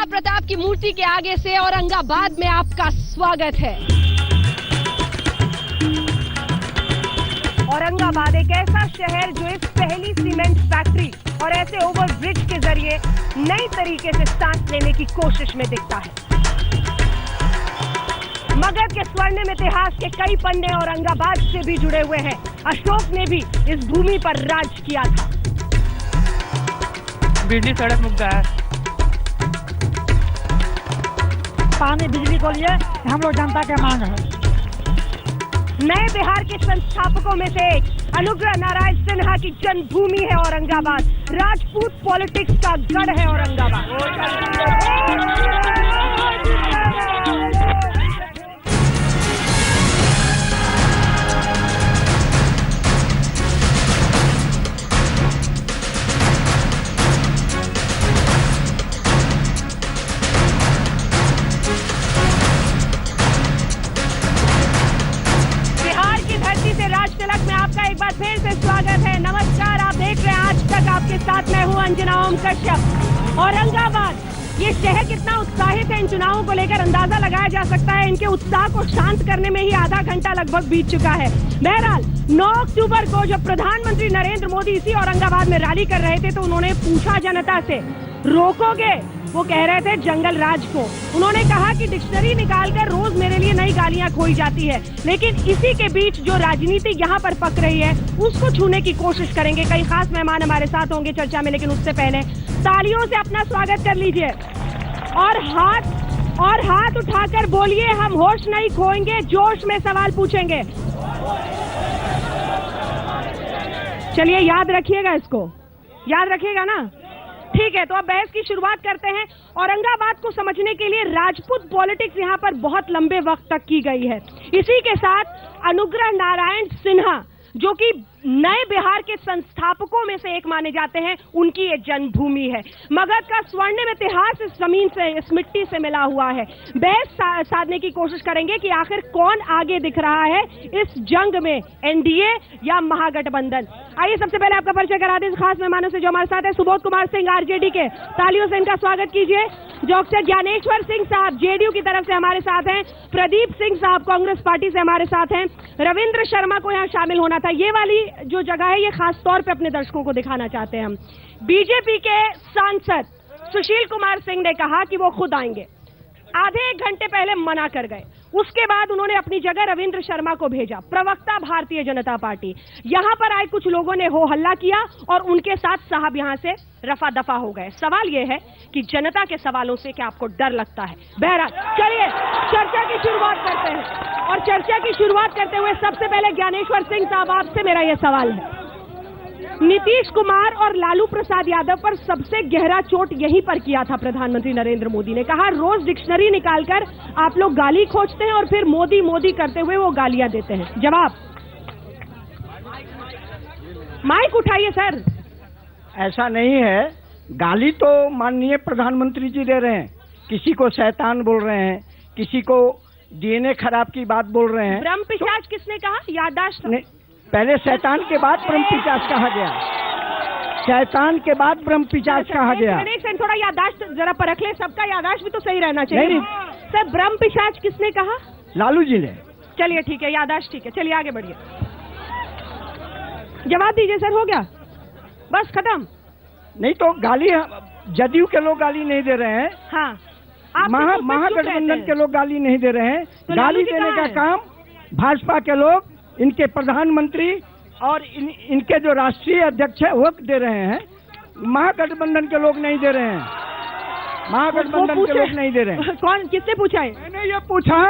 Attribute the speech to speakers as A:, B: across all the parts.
A: प्रताप की मूर्ति के आगे से औरंगाबाद में आपका स्वागत है। औरंगाबाद एक ऐसा शहर जो इस पहली सीमेंट फैक्ट्री और ऐसे ओवरब्रिज के जरिए नई तरीके से सांस लेने की कोशिश में दिखता है। मगध के स्वर्णिम इतिहास के कई पन्ने औरंगाबाद से भी जुड़े हुए हैं। अशोक ने भी इस भूमि पर राज किया था।
B: बिजली सड़क मुद्दा है।
C: पानी बिजली को लिए हम लोग जनता के मांग है।
A: नए बिहार के संस्थापकों में से एक अनुग्रह नारायण सिन्हा की जन्मभूमि है औरंगाबाद। राजपूत पॉलिटिक्स का गढ़ है औरंगाबाद। एक बार फिर से स्वागत है। नमस्कार, आप देख रहे हैं आज तक, आपके साथ मैं हूं अंजना ओम कश्यप। औरंगाबाद ये शहर कितना उत्साहित है इन चुनावों को लेकर अंदाजा लगाया जा सकता है। इनके उत्साह को शांत करने में ही आधा घंटा लगभग बीत चुका है। बहरहाल 9 अक्टूबर को जब प्रधानमंत्री नरेंद्र मोदी इसी औरंगाबाद में रैली कर रहे थे तो उन्होंने पूछा जनता से, रोकोगे? वो कह रहे थे जंगल राज को। उन्होंने कहा कि डिक्शनरी निकालकर रोज मेरे लिए नई गालियां खोई जाती है, लेकिन इसी के बीच जो राजनीति यहाँ पर पक रही है उसको छूने की कोशिश करेंगे। कई खास मेहमान हमारे साथ होंगे चर्चा में, लेकिन उससे पहले तालियों से अपना स्वागत कर लीजिए और हाथ उठाकर बोलिए, हम होश नहीं खोएंगे, जोश में सवाल पूछेंगे। चलिए याद रखिएगा, इसको याद रखिएगा ना। ठीक है, तो अब बहस की शुरुआत करते हैं। औरंगाबाद को समझने के लिए राजपूत पॉलिटिक्स यहाँ पर बहुत लंबे वक्त तक की गई है। इसी के साथ अनुग्रह नारायण सिन्हा जो कि नए बिहार के संस्थापकों में से एक माने जाते हैं, उनकी ये जन्मभूमि है। मगध का स्वर्णिम इतिहास इस जमीन से, इस मिट्टी से मिला हुआ है। बहस साधने की कोशिश करेंगे कि आखिर कौन आगे दिख रहा है इस जंग में, एनडीए या महागठबंधन। आइए सबसे पहले आपका परिचय करा दें खास मेहमानों से जो हमारे साथ है। सुबोध कुमार सिंह आरजेडी के, तालियों से इनका स्वागत कीजिए। डॉक्टर ज्ञानेश्वर सिंह साहब जेडीयू की तरफ से हमारे साथ हैं। प्रदीप सिंह साहब कांग्रेस पार्टी से हमारे साथ हैं। रविंद्र शर्मा को यहाँ शामिल होना था। ये वाली जो जगह है ये खास तौर पे अपने दर्शकों को दिखाना चाहते हैं हम। बीजेपी के सांसद सुशील कुमार सिंह ने कहा कि वो खुद आएंगे। आधे एक घंटे पहले मना कर गए। उसके बाद उन्होंने अपनी जगह रविंद्र शर्मा को भेजा, प्रवक्ता भारतीय जनता पार्टी। यहां पर आए कुछ लोगों ने हो हल्ला किया और उनके साथ साहब यहां से रफा दफा हो गए। सवाल यह है कि जनता के सवालों से क्या आपको डर लगता है? बहरहाल चलिए चर्चा की शुरुआत करते हैं। और चर्चा की शुरुआत करते हुए सबसे पहले ज्ञानेश्वर सिंह साहब, आपसे मेरा यह सवाल है। नीतीश कुमार और लालू प्रसाद यादव पर सबसे गहरा चोट यहीं पर किया था प्रधानमंत्री नरेंद्र मोदी ने। कहा रोज डिक्शनरी निकालकर आप लोग गाली खोजते हैं और फिर मोदी मोदी करते हुए वो गालियां देते हैं। जवाब, माइक उठाइए सर।
D: ऐसा नहीं है, गाली तो माननीय प्रधानमंत्री जी दे रहे हैं। किसी को शैतान बोल रहे हैं, किसी को डीएनए खराब की बात बोल रहे हैं।
A: ब्रह्म पिशाच किसने कहा? याददाश्त
D: पहले शैतान के बाद ब्रह्म पिशाच कहा गया। शैतान के बाद ब्रह्म पिशाच कहा गया।
A: थोड़ा याददाश्त जरा परख ले, सबका याददाश्त भी तो सही रहना चाहिए। नहीं सर, ब्रह्म पिशाच किसने कहा?
D: लालू जी ने।
A: चलिए ठीक है, याददाश्त ठीक है। चलिए आगे बढ़िए, जवाब दीजिए सर। हो गया, बस खत्म।
D: नहीं तो गाली जदयू के लोग गाली नहीं दे रहे हैं।
A: हाँ,
D: महागठबंधन के लोग गाली नहीं दे रहे हैं।
A: तो
D: गाली देने का काम भाजपा के लोग, इनके प्रधानमंत्री और इनके जो राष्ट्रीय अध्यक्ष है वो दे रहे हैं। महागठबंधन के लोग नहीं दे रहे हैं। महागठबंधन के लोग नहीं दे रहे हैं।
A: कौन, किसने पूछा है?
E: मैंने ये पूछा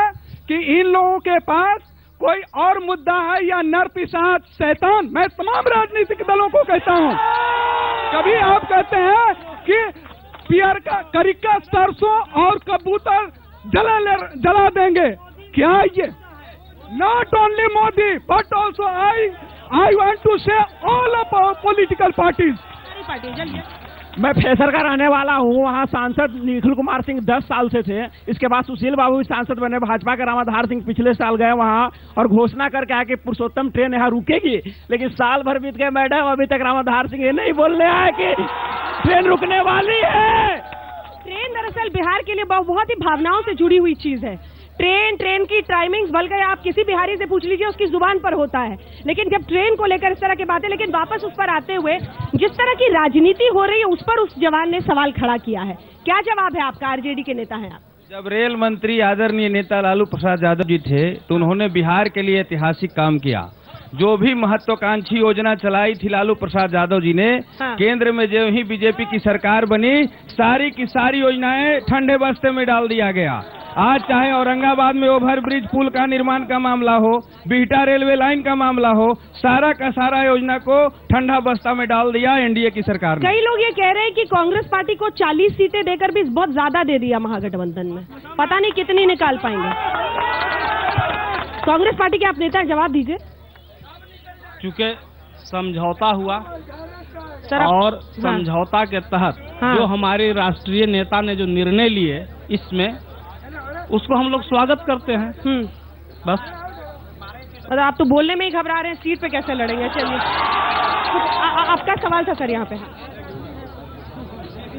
E: कि इन लोगों के पास कोई और मुद्दा है या नर पिशाच शैतान? मैं तमाम राजनीतिक दलों को कहता हूँ, कभी आप कहते हैं कि पियर का करिका सरसों और कबूतर जला देंगे, क्या ये? Not only Modi, but also I want to say all of our political parties.
B: मैं फैसर का रहने वाला हूँ। वहाँ सांसद निखिल कुमार सिंह 10 साल से थे। इसके बाद सुशील बाबू भी सांसद बने। भाजपा के रामाधार सिंह पिछले साल गए वहाँ और घोषणा करके आए कि पुरुषोत्तम ट्रेन यहाँ रुकेगी, लेकिन साल भर बीत गए मैडम, अभी तक रामाधार सिंह ये नहीं बोलने आए कि ट्रेन रुकने वाली है।
A: ट्रेन दरअसल बिहार के लिए बहुत ही भावनाओं से जुड़ी हुई चीज है। ट्रेन की टाइमिंग्स बल्कि आप किसी बिहारी से पूछ लीजिए, उसकी जुबान पर होता है। लेकिन जब ट्रेन को लेकर इस तरह की बातें, लेकिन वापस उस पर आते हुए जिस तरह की राजनीति हो रही है उस पर उस जवान ने सवाल खड़ा किया है। क्या जवाब है आपका? आरजेडी के नेता हैं आप।
F: जब रेल मंत्री आदरणीय नेता लालू प्रसाद यादव जी थे तो उन्होंने बिहार के लिए ऐतिहासिक काम किया। जो भी महत्वाकांक्षी योजना चलाई थी लालू प्रसाद यादव जी ने,
A: हाँ।
F: केंद्र में जो ही बीजेपी की सरकार बनी, सारी की सारी योजनाएं ठंडे बस्ते में डाल दिया गया। आज चाहे औरंगाबाद में ओवरब्रिज पुल का निर्माण का मामला हो, बिहटा रेलवे लाइन का मामला हो, सारा का सारा योजना को ठंडा बस्ता में डाल दिया एनडीए की सरकार ने।
A: कई लोग ये कह रहे हैं कि कांग्रेस पार्टी को 40 सीटें देकर भी बहुत ज्यादा दे दिया महागठबंधन में, पता नहीं कितनी निकाल पाएंगे। कांग्रेस पार्टी के आप नेता, जवाब दीजिए।
G: चूंकि समझौता हुआ
A: सर आप-
G: और
A: हाँ।
G: समझौता के तहत
A: हाँ।
G: जो हमारे राष्ट्रीय नेता ने जो निर्णय लिए, इसमें उसको हम लोग स्वागत करते हैं। बस
A: मतलब आप तो बोलने में ही घबरा रहे हैं, सीट पे कैसे लड़ेंगे? चलिए आपका सवाल था सर यहाँ पे।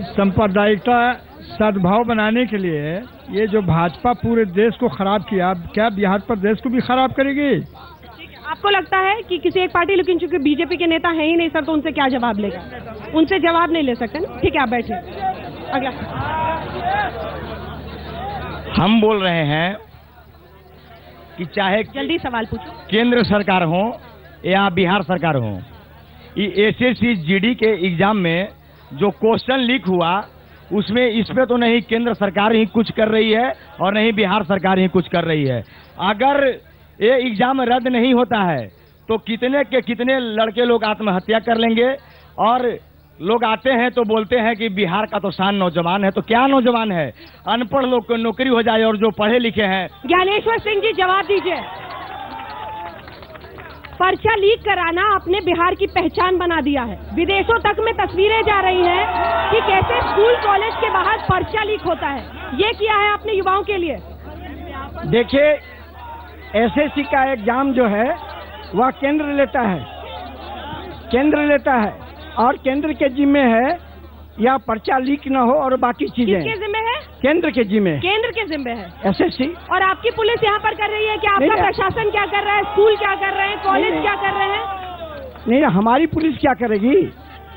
D: सांप्रदायिकता सद्भाव बनाने के लिए ये जो भाजपा पूरे देश को खराब किया, क्या बिहार प्रदेश को भी खराब करेगी?
A: आपको लगता है कि किसी एक पार्टी, लेकिन चूंकि बीजेपी के नेता है ही नहीं सर, तो उनसे क्या जवाब लेगा? उनसे जवाब नहीं ले सकते ना। ठीक है, आप बैठिए। अगला
H: हम बोल रहे हैं कि चाहे
A: जल्दी सवाल पूछो।
H: केंद्र सरकार हो या बिहार सरकार हो, ये एसएससी जीडी के एग्जाम में जो क्वेश्चन लीक हुआ, उसमें इसमें तो नहीं केंद्र सरकार ही कुछ कर रही है और नहीं बिहार सरकार ही कुछ कर रही है। अगर ये एग्जाम रद्द नहीं होता है तो कितने के कितने लड़के लोग आत्महत्या कर लेंगे। और लोग आते हैं तो बोलते हैं कि बिहार का तो शान नौजवान है, तो क्या नौजवान है? अनपढ़ लोग को नौकरी हो जाए और जो पढ़े लिखे हैं।
A: ज्ञानेश्वर सिंह जी जवाब दीजिए। पर्चा लीक कराना अपने बिहार की पहचान बना दिया है। विदेशों तक में तस्वीरें जा रही हैं कि कैसे स्कूल कॉलेज के बाहर पर्चा लीक होता है। ये किया है आपने युवाओं के लिए।
D: देखिए, एसएससी का एग्जाम जो है वह केंद्र लेता है और केंद्र के जिम्मे है या पर्चा लीक न हो और बाकी चीजें
A: किसके जिम्मे है?
D: केंद्र के जिम्मे,
A: केंद्र के जिम्मे है
D: एसएससी।
A: और आपकी पुलिस यहाँ पर कर रही है कि आपका
D: नहीं,
A: प्रशासन क्या कर रहा है, स्कूल क्या कर रहे हैं, कॉलेज
D: नहीं।
A: क्या कर रहे हैं?
D: नहीं, हमारी पुलिस क्या करेगी?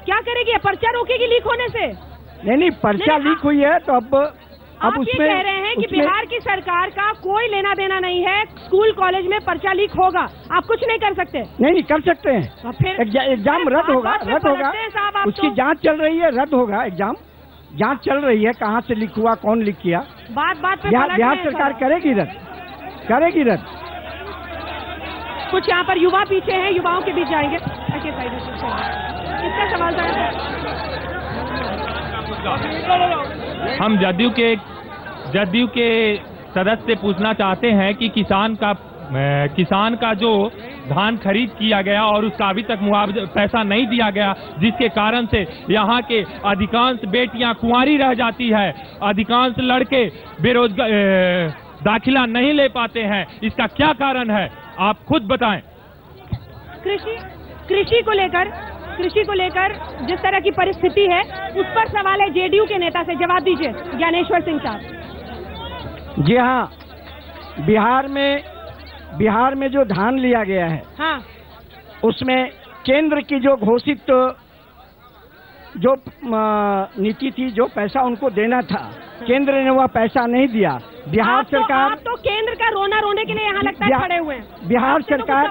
A: क्या करेगी? पर्चा रोकेगी लीक होने से?
D: नहीं, पर्चा
A: नहीं,
D: लीक हुई है तो अब
A: आप ये
D: उसमें
A: कह रहे हैं कि
D: उसमें-
A: बिहार की सरकार का कोई लेना देना नहीं है, स्कूल कॉलेज में पर्चा लीक होगा, आप कुछ नहीं कर सकते।
D: नहीं कर सकते हैं।
A: और फिर
D: एग्जाम रद्द होगा,
A: बात पलटते हैं साहब आप
D: उसकी
A: तो।
D: जांच चल रही है, रद्द होगा एग्जाम। जांच चल रही है, कहाँ से लीक हुआ, कौन लीक किया।
A: बात पे
D: बिहार
A: पलट रहे हैं
D: सरकार
A: साहब।
D: करेगी रद्द।
A: कुछ यहाँ पर युवा पीछे हैं, युवाओं के बीच जाएंगे। अच्छा, साइड में चलिए। किसका सवाल था?
I: हम जदयू के सदस्य से पूछना चाहते हैं कि किसान का जो धान खरीद किया गया और उसका अभी तक मुआवजा पैसा नहीं दिया गया, जिसके कारण से यहाँ के अधिकांश बेटियां कुंवारी रह जाती है, अधिकांश लड़के बेरोजगार दाखिला नहीं ले पाते हैं। इसका क्या कारण है, आप खुद बताएं।
A: कृषि को लेकर जिस तरह की परिस्थिति है उस पर सवाल है जेडीयू के नेता से, जवाब दीजिए ज्ञानेश्वर सिंह साहब।
D: जी हाँ, बिहार में जो धान लिया गया है,
A: हाँ,
D: उसमें केंद्र की जो घोषित जो नीति थी, जो पैसा उनको देना था, केंद्र ने वह पैसा नहीं दिया। बिहार सरकार
A: आप तो केंद्र का रोना रोने के लिए यहाँ लगता है खड़े हुए हैं।
D: बिहार सरकार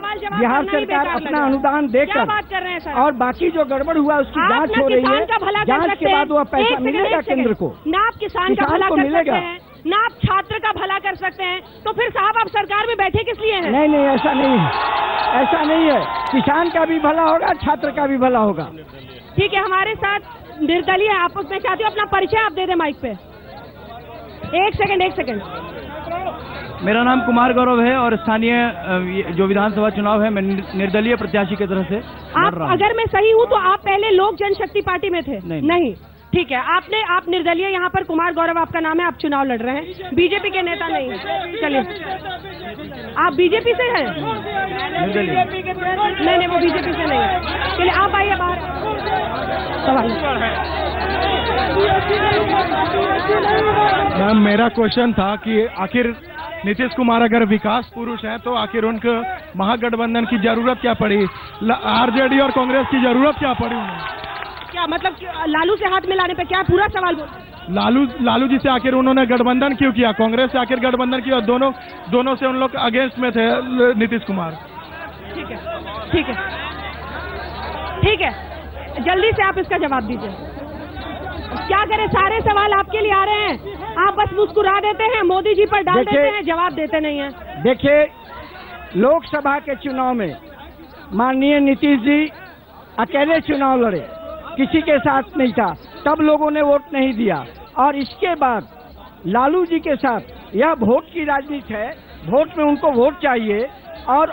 D: अपना अनुदान
A: क्या
D: देकर
A: बात कर रहे हैं सर?
D: और बाकी जो गड़बड़ हुआ उसकी
A: आप
D: जांच
A: ना
D: हो रही
A: किसान
D: है।
A: का भला कर
D: जांच
A: सकते
D: के बाद
A: हैं।
D: वह पैसा
A: एक
D: मिलेगा
A: सेकंड,
D: केंद्र को।
A: ना आप किसान का भला
D: को
A: कर सकते
D: मिलेगा।
A: हैं, ना आप छात्र का भला कर सकते हैं, तो फिर साहब आप सरकार में बैठे किस लिए हैं?
D: नहीं, ऐसा नहीं है। किसान का भी भला होगा, छात्र का भी भला होगा।
A: ठीक है, हमारे साथ निर्दलीय है, आप उसमें चाहती हो अपना परिचय आप दे दें माइक पे। एक सेकंड।
F: मेरा नाम कुमार गौरव है और स्थानीय जो विधानसभा चुनाव है मैं निर्दलीय प्रत्याशी की तरफ से लड़ रहा हूं।
A: अगर मैं सही हूँ तो आप पहले लोक जनशक्ति पार्टी में थे?
F: नहीं।
A: ठीक है, आप निर्दलीय, यहाँ पर कुमार गौरव आपका नाम है, आप चुनाव लड़ रहे हैं, बीजेपी के नेता नहीं। चलिए, आप बीजेपी से हैं? नहीं, वो बीजेपी से नहीं। चलिए, आप आइए बाहर। सवाल
J: मैम, मेरा क्वेश्चन था कि आखिर नीतीश कुमार अगर विकास पुरुष हैं तो आखिर उनको महागठबंधन की जरूरत क्या पड़ी? आरजेडी और कांग्रेस की जरूरत क्या पड़ी उन्हें?
A: क्या मतलब लालू से हाथ मिलाने पे क्या पूरा सवाल बोल?
J: लालू जी से आखिर उन्होंने गठबंधन क्यों किया? कांग्रेस से आखिर गठबंधन किया? दोनों से उन लोग अगेंस्ट में थे नीतीश कुमार।
A: ठीक है, ठीक है, ठीक है, जल्दी से आप इसका जवाब दीजिए। क्या करें, सारे सवाल आपके लिए आ रहे हैं, आप बस मुस्कुरा देते हैं, मोदी जी पर डाल देते हैं, जवाब देते नहीं हैं।
D: देखिए, लोकसभा के चुनाव में माननीय नीतीश जी अकेले चुनाव लड़े, किसी के साथ नहीं था, तब लोगों ने वोट नहीं दिया। और इसके बाद लालू जी के साथ यह वोट की राजनीति है, वोट में उनको वोट चाहिए और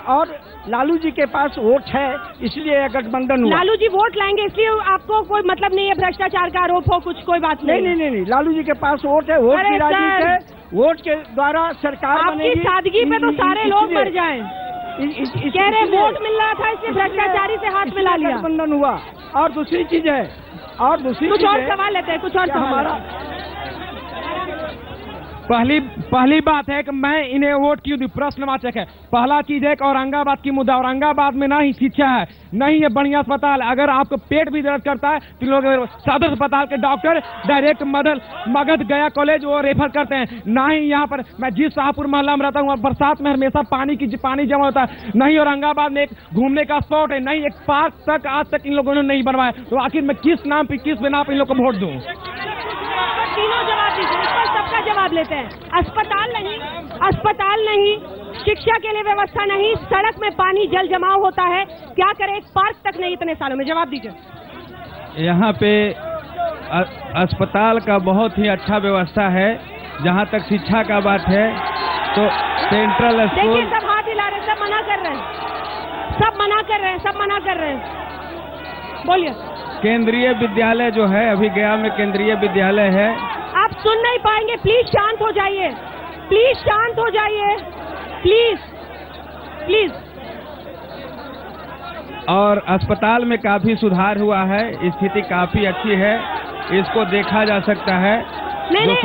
D: लालू जी के पास वोट है, इसलिए यह गठबंधन हुआ।
A: लालू जी वोट लाएंगे इसलिए आपको कोई मतलब नहीं है भ्रष्टाचार का आरोप हो, कुछ कोई बात नहीं?
D: नहीं, लालू जी के पास वोट है, वोट की राजनीति है, वोट के द्वारा सरकार बनेगी।
A: आपकी सादगी पे तो सारे लोग मर जाएं। कह रहे वोट मिल रहा था इसलिए भ्रष्टाचारी से हाथ मिला लिया,
D: गठबंधन हुआ। और दूसरी चीज है,
A: कुछ और सवाल लेते हैं, कुछ और सवाल।
F: पहली बात है कि मैं इन्हें वोट क्यों दूं, प्रश्नवाचक है। पहला चीज है कि औरंगाबाद की मुद्दा, औरंगाबाद में ना ही शिक्षा है, नहीं है बढ़िया अस्पताल। अगर आपको पेट भी दर्द करता है तो लोग सदर अस्पताल के डॉक्टर डायरेक्ट मगध गया कॉलेज वो रेफर करते हैं। ना ही यहाँ पर, मैं जिस शाहपुर मोहल्ला में रहता हूँ, बरसात में हमेशा पानी जमा होता है। नहीं औरंगाबाद में एक घूमने का स्पॉट है, नहीं एक पार्क तक आज तक इन लोगों ने नहीं बनवाया। तो आखिर मैं किस नाम पे, किस बिना पे इन लोग को वोट दूं?
A: तीनों जवाब दीजिए, इस पर सबका जवाब लेते हैं। अस्पताल नहीं, शिक्षा के लिए व्यवस्था नहीं, सड़क में पानी जल जमाव होता है, क्या करें, एक पार्क तक नहीं इतने सालों में। जवाब दीजिए।
F: यहाँ पे अस्पताल का बहुत ही अच्छा व्यवस्था है। जहाँ तक शिक्षा का बात है तो सेंट्रल स्कूल,
A: देखिए सब हाथ हिला रहे, सब मना कर रहे हैं, बोलिए।
F: केंद्रीय विद्यालय जो है, अभी गया में केंद्रीय विद्यालय है।
A: आप सुन नहीं पाएंगे, प्लीज शांत हो जाइए, प्लीज।
F: और अस्पताल में काफी सुधार हुआ है, स्थिति काफी अच्छी है, इसको देखा जा सकता है।
A: नहीं,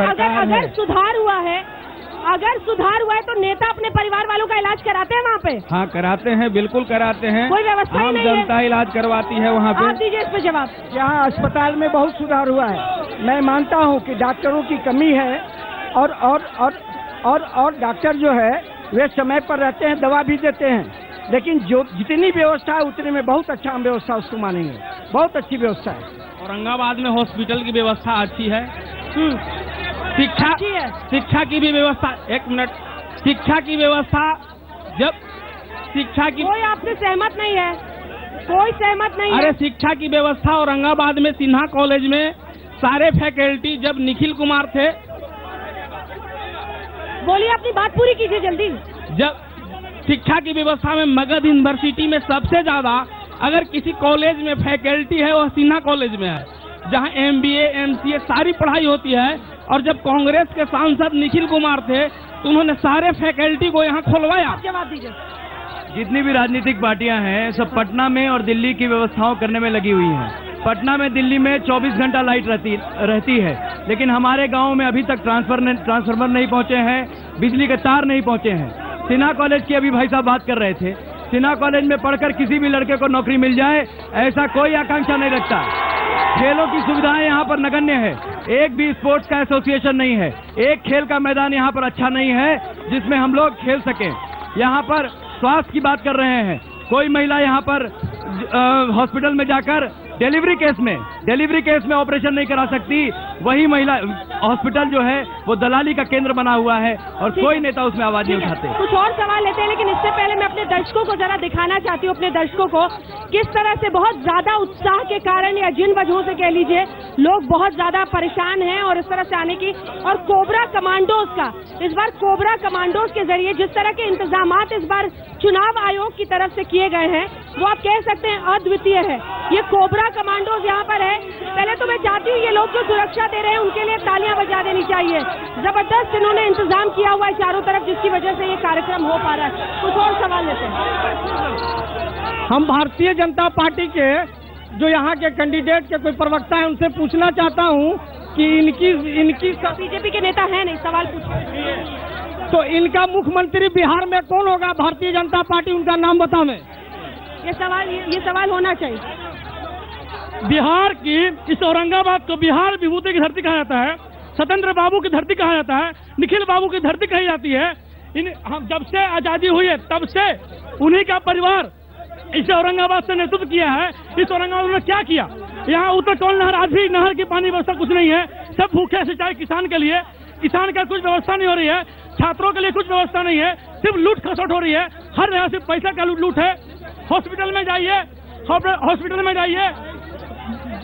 A: अगर सुधार हुआ है तो नेता अपने परिवार वालों का इलाज कराते हैं वहाँ पे?
F: हाँ कराते हैं, बिल्कुल कराते हैं।
A: कोई व्यवस्था
F: आम
A: नहीं है,
F: जनता इलाज करवाती है वहाँ पे।
A: आप दीजिए इस पे जवाब।
D: यहाँ अस्पताल में बहुत सुधार हुआ है। मैं मानता हूँ कि डॉक्टरों की कमी है और डॉक्टर जो है वे समय पर रहते हैं, दवा भी देते हैं, लेकिन जो जितनी व्यवस्था है उतने में बहुत अच्छा हम व्यवस्था उसको मानेंगे, बहुत अच्छी व्यवस्था है।
G: औरंगाबाद में हॉस्पिटल की व्यवस्था अच्छी है, शिक्षा की भी व्यवस्था, एक मिनट, शिक्षा की व्यवस्था, जब शिक्षा की
A: कोई आपसे सहमत नहीं है, कोई सहमत नहीं है।
G: अरे शिक्षा की व्यवस्था औरंगाबाद में सिन्हा कॉलेज में सारे फैकल्टी जब निखिल कुमार थे,
A: बोलिए अपनी बात पूरी कीजिए जल्दी।
G: जब शिक्षा की व्यवस्था में मगध यूनिवर्सिटी में सबसे ज्यादा अगर किसी कॉलेज में फैकल्टी है वह सिन्हा कॉलेज में है, जहां MBA MCA सारी पढ़ाई होती है। और जब कांग्रेस के सांसद निखिल कुमार थे तो उन्होंने सारे फैकल्टी को यहाँ खोलवाया।
A: जवाब दीजिए।
H: जितनी भी राजनीतिक पार्टियां हैं सब पटना में और दिल्ली की व्यवस्थाओं करने में लगी हुई हैं। पटना में, दिल्ली में 24 घंटा लाइट रहती है, लेकिन हमारे गांव में अभी तक ट्रांसफार्मर नहीं पहुंचे हैं, बिजली के तार नहीं पहुंचे हैं। सिन्हा कॉलेज की अभी भाई साहब बात कर रहे थे, सिन्हा कॉलेज में पढ़कर किसी भी लड़के को नौकरी मिल जाए ऐसा कोई आकांक्षा नहीं रखता। खेलों की सुविधाएं यहाँ पर नगण्य है, एक भी स्पोर्ट्स का एसोसिएशन नहीं है, एक खेल का मैदान यहाँ पर अच्छा नहीं है जिसमें हम लोग खेल सकें। यहाँ पर स्वास्थ्य की बात कर रहे हैं, कोई महिला यहाँ पर हॉस्पिटल में जाकर डिलीवरी केस में ऑपरेशन नहीं करा सकती। वही महिला हॉस्पिटल जो है वो दलाली का केंद्र बना हुआ है और कोई नेता उसमें आवाज नहीं उठाते।
A: कुछ और सवाल लेते हैं, लेकिन इससे पहले मैं अपने दर्शकों को जरा दिखाना चाहती हूँ, अपने दर्शकों को किस तरह से बहुत ज्यादा उत्साह के कारण या जिन वजहों से कह लीजिए लोग बहुत ज्यादा परेशान हैं और इस तरह से आने की। और कोबरा कमांडोज का इस बार कोबरा कमांडोज के जरिए जिस तरह के इंतजाम इस बार चुनाव आयोग की तरफ से किए गए हैं वो आप कह सकते हैं अद्वितीय है। ये कोबरा कमांडोज यहाँ पर है। पहले तो मैं चाहती हूँ ये लोग जो सुरक्षा दे रहे हैं उनके लिए तालियां बजा देनी चाहिए। जबरदस्त इन्होंने इंतजाम किया हुआ है चारों तरफ, जिसकी वजह से ये कार्यक्रम हो पा रहा है। कुछ और सवाल लेते हैं।
B: हम भारतीय जनता पार्टी के
D: जो यहाँ के कैंडिडेट के कोई प्रवक्ता है उनसे पूछना चाहता हूँ कि इनकी
A: बीजेपी के नेता है नहीं, सवाल पूछिए।
D: तो इनका मुख्यमंत्री बिहार में कौन होगा? भारतीय जनता पार्टी, उनका नाम बताओ। मैं
A: ये सवाल होना चाहिए।
G: बिहार की इस औरंगाबाद को बिहार विभूति की धरती कहा जाता है, स्वतंत्र बाबू की धरती कहा जाता है, निखिल बाबू की धरती कही जाती है। हम जब से आजादी हुई है तब से उन्हीं का परिवार इस औरंगाबाद से नेतृत्व किया है। इस औरंगाबाद में क्या किया? यहाँ उत्तर टोल नहर, आज भी नहर की पानी व्यवस्था कुछ नहीं है। सब भूखे सिंचाई किसान के लिए, किसान का कुछ व्यवस्था नहीं हो रही है। छात्रों के लिए कुछ व्यवस्था नहीं है, सिर्फ लूट खसोट हो रही है। हर जगह सिर्फ पैसा का लूट है। हॉस्पिटल में जाइए,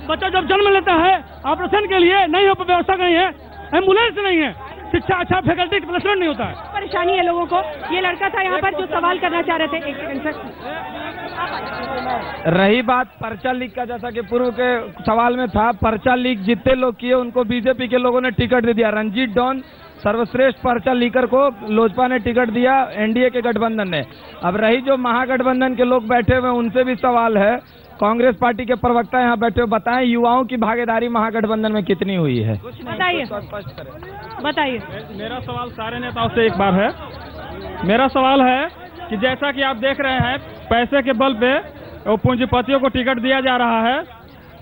G: बच्चा जब जन्म लेता है ऑपरेशन के लिए नहीं हो व्यवस्था नहीं है, एम्बुलेंस नहीं है, शिक्षा अच्छा फैकल्टी प्लेसमेंट नहीं होता है।
A: परेशानी है लोगों को। ये लड़का था यहाँ पर जो सवाल करना चाह रहे थे। एक सेकंड
F: रही बात पर्चा लीक का, जैसा कि पूर्व के सवाल में था, पर्चा लीक जितने लोग किए उनको बीजेपी के लोगों ने टिकट दे दिया। रंजीत डॉन सर्वश्रेष्ठ पर्चा लीकर को लोजपा ने टिकट दिया, एनडीए के गठबंधन ने। अब रही जो महागठबंधन के लोग बैठे हुए, उनसे भी सवाल है। कांग्रेस पार्टी के प्रवक्ता यहाँ बैठे हो, बताएं युवाओं की भागीदारी महागठबंधन में कितनी हुई है?
A: बताइए।
I: मेरा सवाल सारे नेताओं से एक बार है। मेरा सवाल है कि जैसा कि आप देख रहे हैं, पैसे के बल पे पूंजीपतियों को टिकट दिया जा रहा है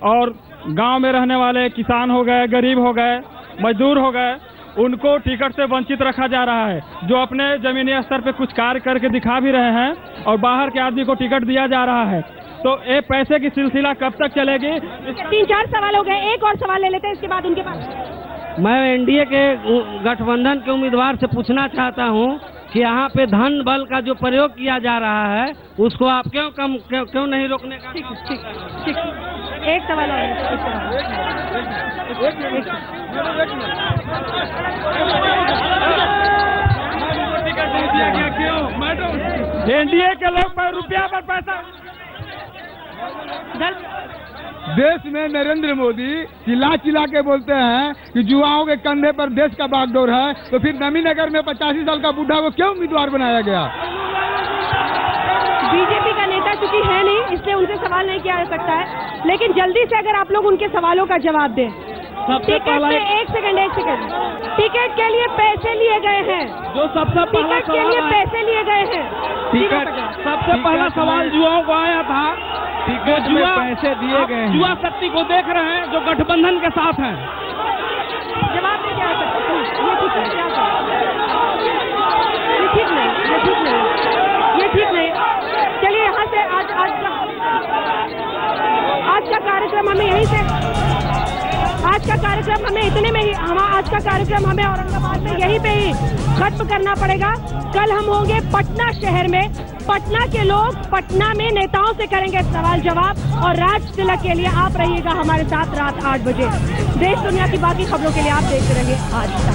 I: और गांव में रहने वाले किसान हो गए, गरीब हो गए, मजदूर हो गए, उनको टिकट से वंचित रखा जा रहा है। जो अपने जमीनी स्तर पे कुछ कार्य करके दिखा भी रहे हैं और बाहर के आदमी को टिकट दिया जा रहा है। तो ये पैसे की सिलसिला कब तक चलेगी?
A: 3-4 सवाल हो गए, एक और सवाल ले लेते हैं, इसके बाद उनके पास।
K: मैं एनडीए के गठबंधन के उम्मीदवार से पूछना चाहता हूं कि यहाँ पे धन बल का जो प्रयोग किया जा रहा है उसको आप क्यों नहीं रोकने का?
A: ठीक। एक सवाल और
B: एनडीए के लोग रुपया पर पैसा।
E: देश में नरेंद्र मोदी चिल्ला के बोलते हैं कि युवाओं के कंधे पर देश का बागडोर है, तो फिर नवीनगर में 85 साल का बूढ़ा को क्यों उम्मीदवार बनाया गया?
A: बीजेपी का नेता चूंकि है नहीं, इसलिए उनसे सवाल नहीं किया जा सकता है। लेकिन जल्दी से अगर आप लोग उनके सवालों का जवाब दें। टिकट पे एक सेकंड टिकट के लिए पैसे लिए गए हैं।
G: जो सबसे
A: टिकट के लिए पैसे लिए गए हैं।
G: टिकट सबसे पहला सवाल युवाओं को आया था।
F: टिकट में पैसे दिए गए हैं।
G: युवा शक्ति को देख रहे हैं जो गठबंधन के साथ हैं।
A: जवाब नहीं क्या सकते? ये ठीक नहीं। चलिए यहाँ से आज का कार्यक्रम हमें यहीं से, आज का कार्यक्रम हमें इतने में ही, आज का कार्यक्रम हमें औरंगाबाद में यहीं पे ही खत्म करना पड़ेगा। कल हम होंगे पटना शहर में। पटना के लोग पटना में नेताओं से करेंगे सवाल जवाब और राज तिलक के लिए आप रहिएगा हमारे साथ रात 8 बजे। देश दुनिया की बाकी खबरों के लिए आप देखते रहिए आज तक।